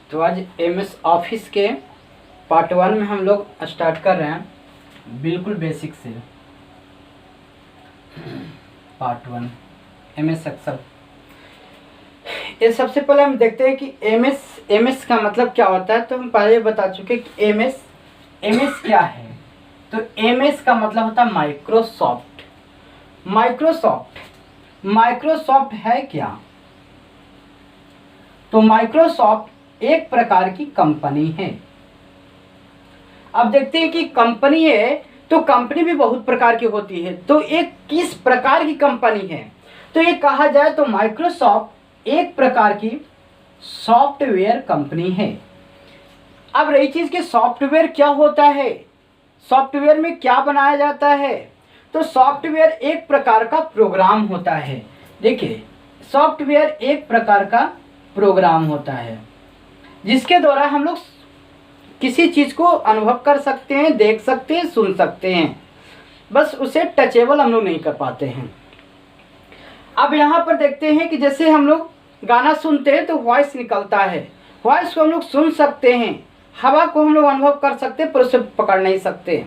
तो आज MS office के पार्ट 1 में हम लोग स्टार्ट कर रहे हैं बिल्कुल बेसिक से। Part 1 MS Excel. ये सबसे पहले हम देखते हैं कि एमएस का मतलब क्या होता है। तो हम पहले बता चुके कि एमएस क्या है। तो एमएस का मतलब होता है माइक्रोसॉफ्ट। माइक्रोसॉफ्ट है क्या? तो माइक्रोसॉफ्ट एक प्रकार की कंपनी है। अब देखते हैं कि कंपनी है तो कंपनी भी बहुत प्रकार की होती है। तो एक किस प्रकार की कंपनी है? तो ये कहा जाए तो माइक्रोसॉफ्ट एक प्रकार की सॉफ्टवेयर कंपनी है। अब रही चीज कि सॉफ्टवेयर क्या होता है, सॉफ्टवेयर में क्या बनाया जाता है। तो सॉफ्टवेयर एक प्रकार का प्रोग्राम होता है। देखिए, सॉफ्टवेयर एक प्रकार का प्रोग्राम होता है जिसके द्वारा हम लोग किसी चीज को अनुभव कर सकते हैं, देख सकते हैं, सुन सकते हैं, बस उसे टचेबल हम लोग नहीं कर पाते हैं। अब यहाँ पर देखते हैं कि जैसे हम लोग गाना सुनते हैं तो वॉइस निकलता है, वॉइस को हम लोग सुन सकते हैं, हवा को हम लोग अनुभव कर सकते हैं पर उसे पकड़ नहीं सकते।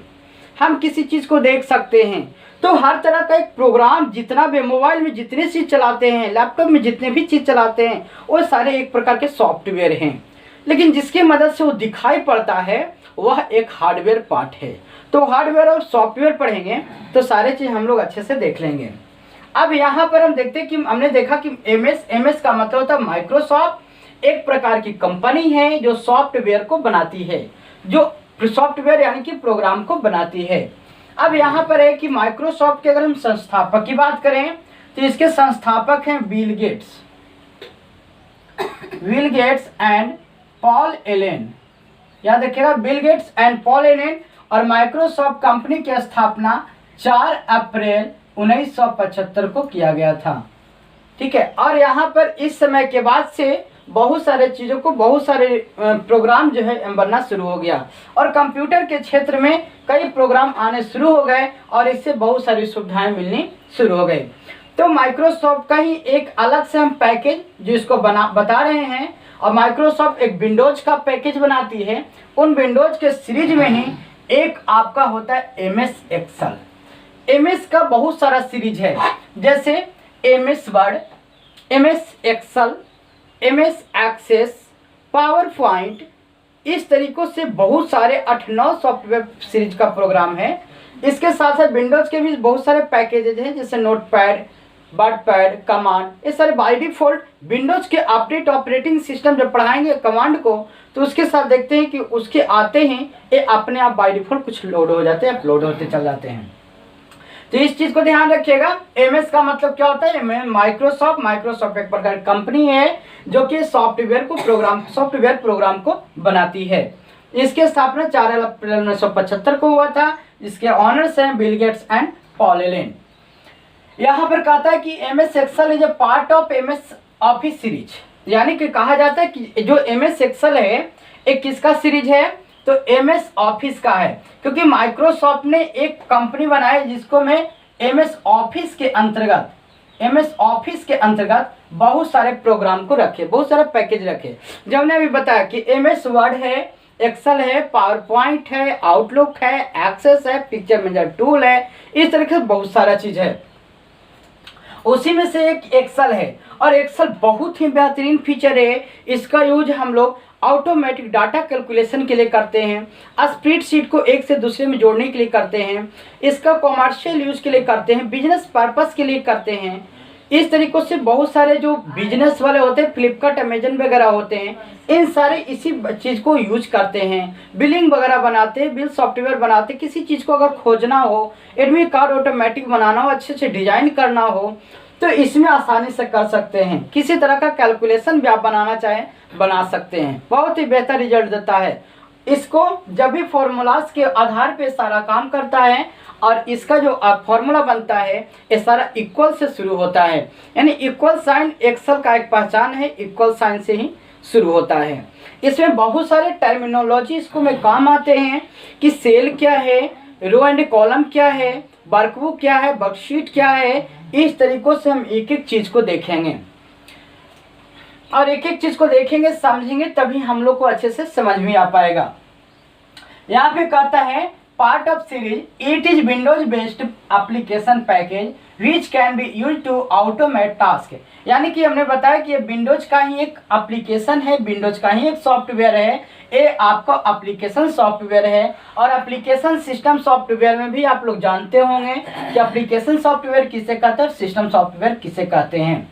हम किसी चीज को देख सकते हैं। तो हर तरह का एक प्रोग्राम जितना भी मोबाइल में जितने चीज चलाते हैं, लैपटॉप में जितने भी चीज चलाते हैं, वो सारे एक प्रकार के सॉफ्टवेयर हैं। लेकिन जिसकी मदद से वो दिखाई पड़ता है वह एक हार्डवेयर पार्ट है। तो हार्डवेयर और सॉफ्टवेयर पढ़ेंगे तो सारे चीज हम लोग अच्छे से देख लेंगे। अब यहाँ पर हम देखते हैं कि हमने देखा कि एमएस का मतलब होता है माइक्रोसॉफ्ट एक प्रकार की कंपनी है जो सॉफ्टवेयर को बनाती है, जो सॉफ्टवेयर यानी कि प्रोग्राम को बनाती है। अब यहाँ पर है कि माइक्रोसॉफ्ट के अगर हम संस्थापक की बात करें तो इसके संस्थापक हैं Bill Gates and Paul Allen. याद रखिएगा, Bill Gates and Paul Allen. और माइक्रोसॉफ्ट कंपनी की स्थापना 4 अप्रैल 1975 को किया गया था। ठीक है। और यहाँ पर इस समय के बाद से बहुत सारे चीज़ों को, बहुत सारे प्रोग्राम जो है बनना शुरू हो गया और कंप्यूटर के क्षेत्र में कई प्रोग्राम आने शुरू हो गए और इससे बहुत सारी सुविधाएं मिलनी शुरू हो गई। तो माइक्रोसॉफ्ट का ही एक अलग से हम पैकेज जो इसको बता रहे हैं। और माइक्रोसॉफ्ट एक विंडोज का पैकेज बनाती है। उन विंडोज के सीरीज में ही एक आपका होता है एमएस एक्सेल। एमएस का बहुत सारा सीरीज है, जैसे MS Word, MS Excel, MS Access, PowerPoint. इस तरीकों से बहुत सारे 8-9 सॉफ्टवेयर सीरीज का प्रोग्राम है। इसके साथ साथ विंडोज के भी बहुत सारे पैकेजेज हैं, जैसे नोटपैड, वर्डपैड, कमांड। ये सारे बाय डिफॉल्ट विंडोज के अपडेट ऑपरेटिंग सिस्टम जब पढ़ाएंगे कमांड को तो उसके साथ देखते हैं कि उसके आते हैं ये अपने आप बाय डिफॉल्ट कुछ लोड हो जाते हैं, अपलोड होते चल जाते हैं। तो इस चीज को ध्यान रखिएगा। एमएस का मतलब क्या होता है? माइक्रोसॉफ्ट एक प्रकार की कंपनी है जो कि सॉफ्टवेयर प्रोग्राम को बनाती है। इसकी स्थापना 4 अप्रैल 1975 को हुआ था। इसके ऑनर्स हैं Bill Gates and Paul Allen. यहाँ पर कहता है कि MS Excel is a part of MS Office series. यानी कि कहा जाता है कि जो एमएस एक्सेल है एक किसका सीरीज है? तो एमएस ऑफिस का है, क्योंकि माइक्रोसॉफ्ट ने एक कंपनी बनाई जिसको मैं एमएस ऑफिस के अंतर्गत बहुत सारे प्रोग्राम को रखे, बहुत सारे पैकेज रखे। जो हमने अभी बताया कि एमएस वर्ड है, एक्सेल है, पावर पॉइंट है, आउटलुक है, एक्सेस है, पिक्चर मैनेजर टूल है, इस तरीके से बहुत सारा चीज है। उसी में से एक एक्सेल है और एक्सेल बहुत ही बेहतरीन फीचर है। इसका यूज हम लोग ऑटोमेटिक डाटा कैलकुलेशन के लिए करते हैं, स्प्रेडशीट को एक से दूसरे में जोड़ने के लिए करते हैं, इसका कॉमर्शियल यूज के लिए करते हैं, बिजनेस पर्पस के लिए करते हैं। इस तरीक़ों से बहुत सारे जो बिजनेस वाले होते हैं, फ्लिपकार्ट, अमेजन वगैरह होते हैं, इन सारे इसी चीज़ को यूज करते हैं। बिलिंग वगैरह बनाते हैं, बिल सॉफ्टवेयर बनाते हैं। किसी चीज़ को अगर खोजना हो, एडमिट कार्ड ऑटोमेटिक बनाना हो, अच्छे से डिजाइन करना हो तो इसमें आसानी से कर सकते हैं। किसी तरह का कैलकुलेशन भी आप बनाना चाहें बना सकते हैं, बहुत ही बेहतर रिजल्ट देता है। इसको जब भी फॉर्मूलाज के आधार पे सारा काम करता है और इसका जो फॉर्मूला बनता है ये सारा इक्वल से शुरू होता है। यानी इक्वल साइन एक्सेल का एक पहचान है, इक्वल साइन से ही शुरू होता है। इसमें बहुत सारे टर्मिनोलॉजी इसको में काम आते हैं कि सेल क्या है, रो एंड कॉलम क्या है, वर्कबुक क्या है, वर्कशीट क्या है। इस तरीकों से हम एक एक चीज को देखेंगे। और एक एक चीज को देखेंगे समझेंगे तभी हम लोग को अच्छे से समझ में आ पाएगा। यहाँ पे कहता है part of series it is Windows based application package which can be use to automate task. यानी कि हमने बताया कि ये विंडोज का ही एक एप्लीकेशन है, विंडोज का ही एक सॉफ्टवेयर है, ये आपका एप्लीकेशन सॉफ्टवेयर है। और एप्लीकेशन सिस्टम सॉफ्टवेयर में भी आप लोग जानते होंगे कि एप्लीकेशन सॉफ्टवेयर किसे कहते हैं, सिस्टम सॉफ्टवेयर किसे कहते हैं।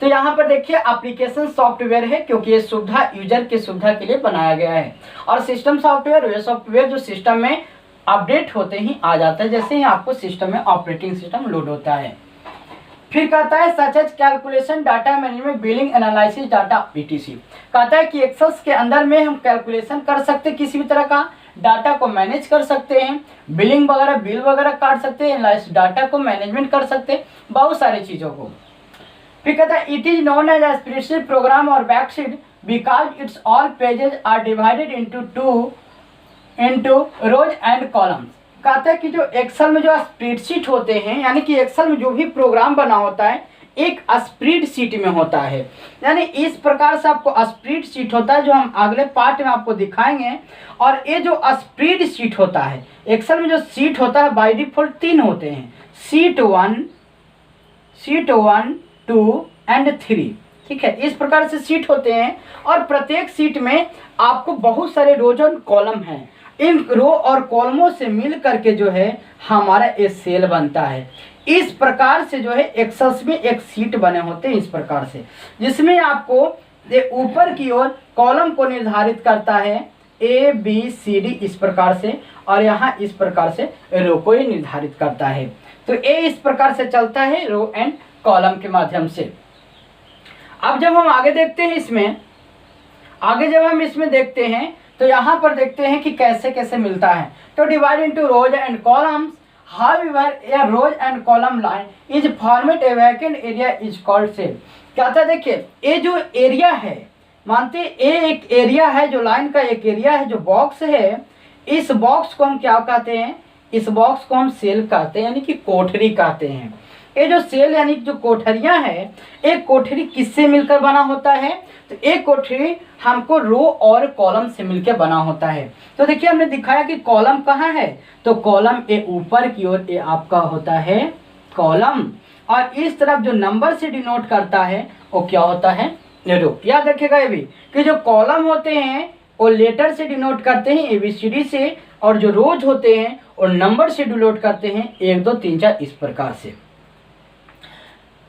तो यहाँ पर देखिए एप्लीकेशन सॉफ्टवेयर है क्योंकि ये सुविधा यूजर की सुविधा के लिए बनाया गया है। और सिस्टम सॉफ्टवेयर वे सॉफ्टवेयर जो सिस्टम में अपडेट होते ही आ जाता है, जैसे ही आपको सिस्टम में ऑपरेटिंग सिस्टम लोड होता है। फिर कहता है such as calculation, data management, billing, analysis, data etc। कहता है कि एक्सेल के अंदर में हम कैलकुलेशन कर सकते हैं, किसी भी तरह का डाटा को मैनेज कर सकते हैं, बिलिंग वगैरह बिल वगैरह काट सकते हैं, एनालिसिस डाटा को मैनेजमेंट कर सकते हैं, बहुत सारी चीज़ों को। फिर कहता है it is known as spreadsheet program और back sheet because it's all pages are divided into rows and columns. कहता है कि जो एक्सेल में जो स्प्रेडशीट होते हैं, यानी कि एक्सेल में जो भी प्रोग्राम बना होता है एक स्प्रेडशीट में होता है, यानी इस प्रकार से आपको स्प्रेडशीट होता है जो हम अगले पार्ट में आपको दिखाएंगे। और ये जो स्प्रेडशीट होता है एक्सेल में जो सीट होता है बाय डिफॉल्ट 3 होते हैं, शीट 1, 2 एंड 3। ठीक है, इस प्रकार से सीट होते हैं और प्रत्येक सीट में आपको बहुत सारे रोज और कॉलम हैं। इन रो और कॉलमों से मिल करके जो है हमारा ये सेल बनता है। इस प्रकार से जो है एक्सेल में एक सीट बने होते हैं इस प्रकार से, जिसमें आपको ये ऊपर की ओर कॉलम को निर्धारित करता है ABCD इस प्रकार से, और यहाँ इस प्रकार से रो को ये निर्धारित करता है। तो ये इस प्रकार से चलता है रो एंड कॉलम के माध्यम से। अब जब हम आगे देखते हैं इसमें देखते हैं तो यहाँ पर देखते हैं कि कैसे कैसे मिलता है। तो divide into rows and columns, however a rows and column line is format a vacant area is called cell. कहता है देखिए ये जो एरिया है, मानते ये एक एरिया है, जो लाइन का एक एरिया है, जो बॉक्स है, इस बॉक्स को हम क्या कहते हैं, इस बॉक्स को हम सेल कहते हैं, यानी कि कोठरी कहते हैं। ये जो सेल यानी जो कोठरियां है, एक कोठरी किससे मिलकर बना होता है, तो एक कोठरी हमको रो और कॉलम से मिलकर बना होता है। तो देखिए हमने दिखाया कि कॉलम कहाँ है, तो कॉलम ये ऊपर की ओर ये आपका होता है कॉलम, और इस तरफ जो नंबर से डिनोट करता है वो क्या होता है, रो। याद रखिएगा ये भी कि जो कॉलम होते हैं वो लेटर से डिनोट करते हैं ABCD से, और जो रोज होते हैं और नंबर से डिनोट करते हैं 1 2 3 4 इस प्रकार से।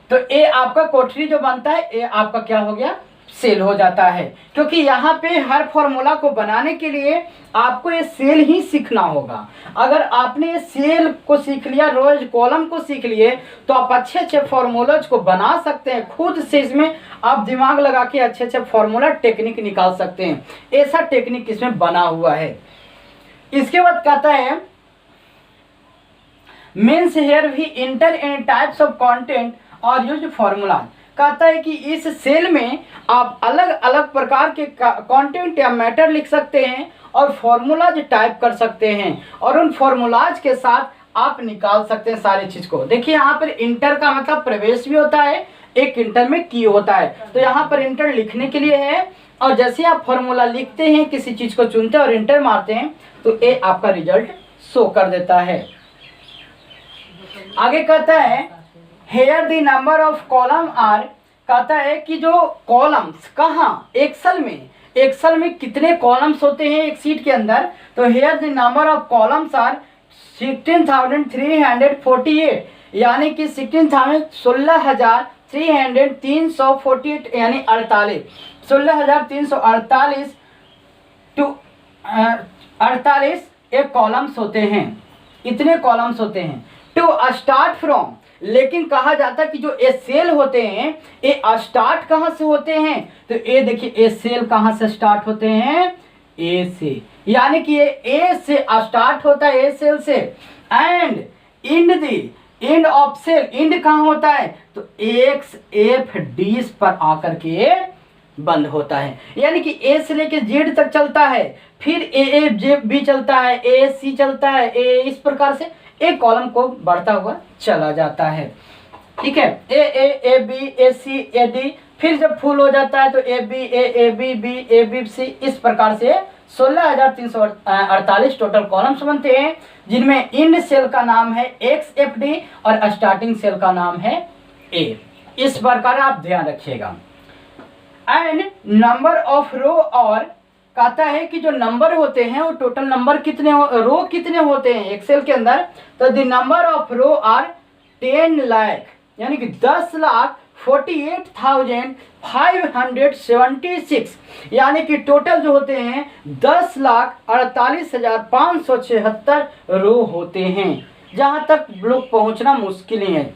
तो ये आपका कोठरी जो बनता है ये आपका क्या हो गया, सेल हो जाता है। क्योंकि यहाँ पे हर फॉर्मूला को बनाने के लिए आपको ये सेल ही सीखना होगा। अगर आपने ये सेल को सीख लिया, रोज कॉलम को सीख लिए, तो आप अच्छे अच्छे फॉर्मूलाज को बना सकते हैं खुद से। इसमें आप दिमाग लगा के अच्छे अच्छे फॉर्मूला टेक्निक निकाल सकते हैं, ऐसा टेक्निक इसमें बना हुआ है। इसके बाद कहता है means here we enter in types of content और यूज फॉर्मूला। कहता है कि इस सेल में आप अलग अलग प्रकार के कंटेंट या मैटर लिख सकते हैं और फॉर्मूलाज टाइप कर सकते हैं, और उन फॉर्मूलाज के साथ आप निकाल सकते हैं सारी चीज को। देखिए यहाँ पर इंटर का मतलब प्रवेश भी होता है, एक इंटर में की होता है, तो यहाँ पर इंटर लिखने के लिए है। और जैसे आप फॉर्मूला लिखते हैं, किसी चीज को चुनते हैं और इंटर मारते हैं, तो ये आपका रिजल्ट शो कर देता है। आगे कहता है here the number of column are. कहता है कि जो कॉलम्स कहाँ, एक्सेल में कितने कॉलम्स होते हैं एक सीट के अंदर, तो here the number of columns are 16,348, यानी कि 16,348 यानी 16,348 टू 48 एक कॉलम्स होते हैं, इतने कॉलम्स होते हैं। टू स्टार्ट फ्रॉम, लेकिन कहा जाता है कि जो ए सेल होते हैं ये स्टार्ट कहाँ से होते हैं, तो ये देखिए ए सेल कहाँ से स्टार्ट होते हैं, ए से, यानी कि ये ए से स्टार्ट होता है, ए सेल से। And end of cell, end कहाँ होता है, तो XFD पर आकर के बंद होता है, यानी कि ए से लेके जेड तक चलता है, फिर AFB चलता है, ASC चलता है, इस प्रकार से एक कॉलम को बढ़ता हुआ चला जाता है। ठीक है, A B AC AD फिर जब फुल हो जाता है तो A B B A B C, इस प्रकार से 16,348 टोटल कॉलम्स बनते हैं, जिनमें इंड सेल का नाम है XFD और स्टार्टिंग सेल का नाम है A। इस प्रकार आप ध्यान रखिएगा। एंड नंबर ऑफ रो, और कहता है कि जो नंबर होते हैं वो टोटल नंबर कितने रो कितने होते हैं एक्सेल के अंदर, तो the number of row are 10 lakh, यानी कि 10,48,576, यानी कि टोटल जो होते हैं 10,48,576 रो होते हैं। जहाँ तक लोग पहुँचना मुश्किल ही है,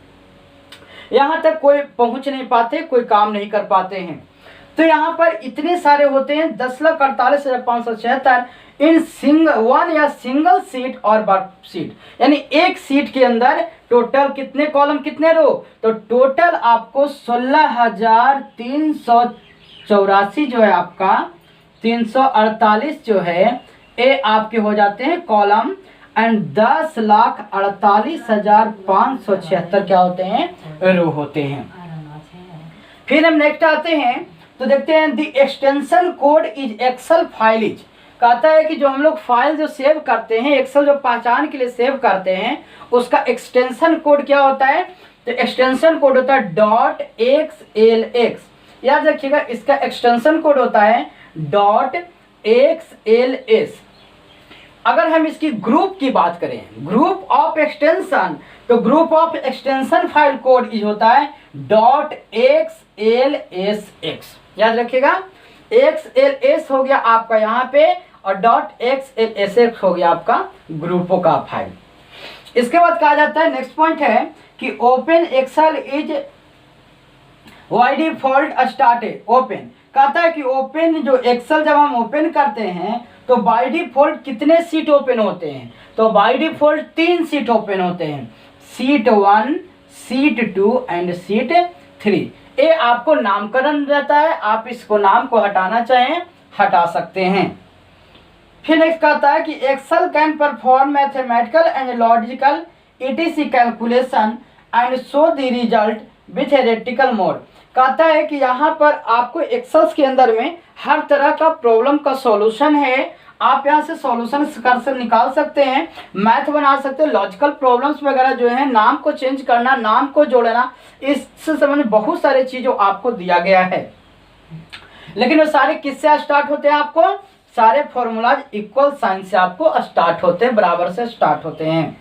यहाँ तक कोई पहुँच नहीं पाते, कोई काम नहीं कर पाते हैं। तो यहाँ पर इतने सारे होते हैं 10,48,576 इन वन या सिंगल सीट और वर्क सीट, यानी एक सीट के अंदर टोटल कितने कॉलम कितने रो, तो टोटल आपको 16,384 जो है आपका 348 जो है ये आपके हो जाते हैं कॉलम, एंड 10,48,576 क्या होते हैं रो होते हैं। फिर हम नेक्स्ट आते हैं तो देखते हैं the extension code is Excel file is, कहता है कि जो हम लोग फाइल जो सेव करते हैं एक्सेल जो पहचान के लिए सेव करते हैं उसका एक्सटेंशन कोड क्या होता है, तो एक्सटेंशन कोड होता है .xlx। याद रखिएगा इसका एक्सटेंशन कोड होता है .xls। अगर हम इसकी ग्रुप की बात करें, ग्रुप ऑफ एक्सटेंशन, तो group of extension file code is होता है .xlsx। याद रखिएगा XLS हो गया आपका यहाँ पे और .xlsx हो गया आपका ग्रुपों का फाइल। इसके बाद कहा जाता है नेक्स्ट पॉइंट है कि open Excel is by default started open, कहता है कि ओपन जो एक्सेल जब हम ओपन करते हैं तो बाय डिफॉल्ट कितने सीट ओपन होते हैं, तो बाय डिफॉल्ट 3 सीट ओपन होते हैं, सीट 1, सीट 2 एंड सीट 3। ये आपको नामकरण रहता है, आप इसको नाम को हटाना चाहें हटा सकते हैं। फिर नेक्स्ट कहता है कि Excel can perform mathematical and logical ETC calculation and show the result with theoretical mode, कहता है कि यहाँ पर आपको एक्सेल के अंदर में हर तरह का प्रॉब्लम का सॉल्यूशन है, आप यहाँ से सॉल्यूशन कर निकाल सकते हैं, मैथ बना सकते हैं, लॉजिकल प्रॉब्लम्स वगैरह जो है, नाम को चेंज करना, नाम को जोड़ना, इससे संबंधित बहुत सारे चीज़ों आपको दिया गया है। लेकिन वो सारे किससे स्टार्ट होते हैं, आपको सारे फॉर्मूलाज इक्वल साइन से आपको स्टार्ट होते हैं, बराबर से स्टार्ट होते हैं।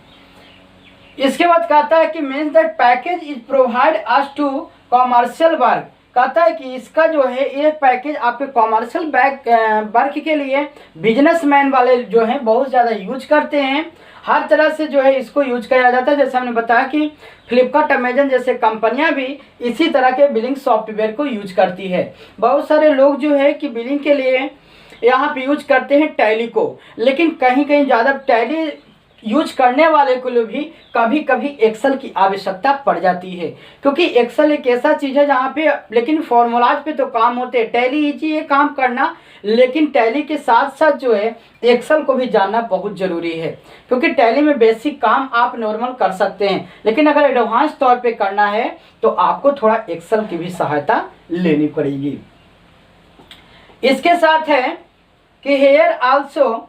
इसके बाद कहता है कि means that package is provide us to commercial work, कहता है कि इसका जो है ये पैकेज आपके कॉमर्शियल वर्क के लिए बिजनेसमैन वाले जो हैं बहुत ज़्यादा यूज करते हैं, हर तरह से जो है इसको यूज किया जाता है। जैसे हमने बताया कि फ्लिपकार्ट, अमेजन जैसे कंपनियां भी इसी तरह के बिलिंग सॉफ्टवेयर को यूज करती है। बहुत सारे लोग जो है कि बिलिंग के लिए यहाँ पे यूज करते हैं टैली को, लेकिन कहीं कहीं ज़्यादा टैली यूज करने वाले को भी कभी कभी एक्सेल की आवश्यकता पड़ जाती है, क्योंकि एक्सेल एक ऐसा चीज़ है जहाँ पे लेकिन फॉर्मूलाज पे तो काम होते हैं, टैली इजी है काम करना, लेकिन टैली के साथ साथ जो है एक्सेल को भी जानना बहुत ज़रूरी है, क्योंकि टैली में बेसिक काम आप नॉर्मल कर सकते हैं, लेकिन अगर एडवांस तौर पे करना है तो आपको थोड़ा एक्सेल की भी सहायता लेनी पड़ेगी। इसके साथ है कि here also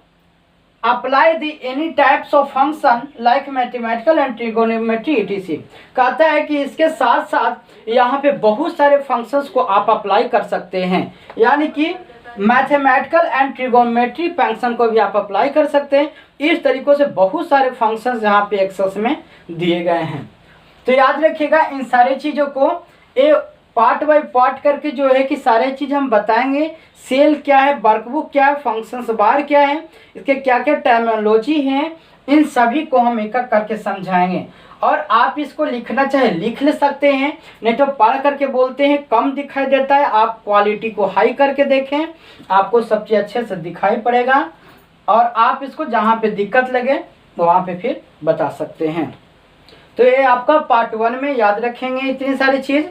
apply the any types of function like mathematical and trigonometry ETC, कहता है कि इसके साथ साथ यहाँ पे बहुत सारे फंक्शंस को आप अप्लाई कर सकते हैं, यानी कि मैथमेटिकल एंड ट्रिगोनोमेट्री फंक्शन को भी आप अप्लाई कर सकते हैं। इस तरीक़ों से बहुत सारे फंक्शंस यहाँ पे एक्सेल में दिए गए हैं। तो याद रखिएगा इन सारी चीज़ों को ये पार्ट बाय पार्ट करके जो है कि सारे चीज़ हम बताएंगे, सेल क्या है, वर्कबुक क्या है, फंक्शंस बार क्या है, इसके क्या क्या टर्मिनोलॉजी हैं, इन सभी को हम एक एक करके समझाएंगे। और आप इसको लिखना चाहे लिख ले सकते हैं, नहीं तो पढ़ करके बोलते हैं कम दिखाई देता है, आप क्वालिटी को हाई करके देखें, आपको सब चीज़ अच्छे से दिखाई पड़ेगा, और आप इसको जहाँ पे दिक्कत लगे वहाँ पे फिर बता सकते हैं। तो ये आपका पार्ट 1 में याद रखेंगे इतनी सारी चीज़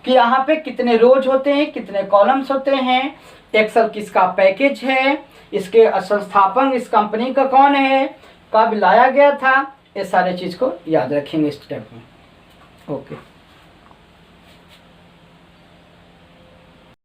कि यहाँ पे कितने रोज होते हैं, कितने कॉलम्स होते हैं, एक्सेल किसका पैकेज है, इसके संस्थापक इस कंपनी का कौन है, कब लाया गया था, ये सारे चीज़ को याद रखेंगे इस स्टेप में। ओके।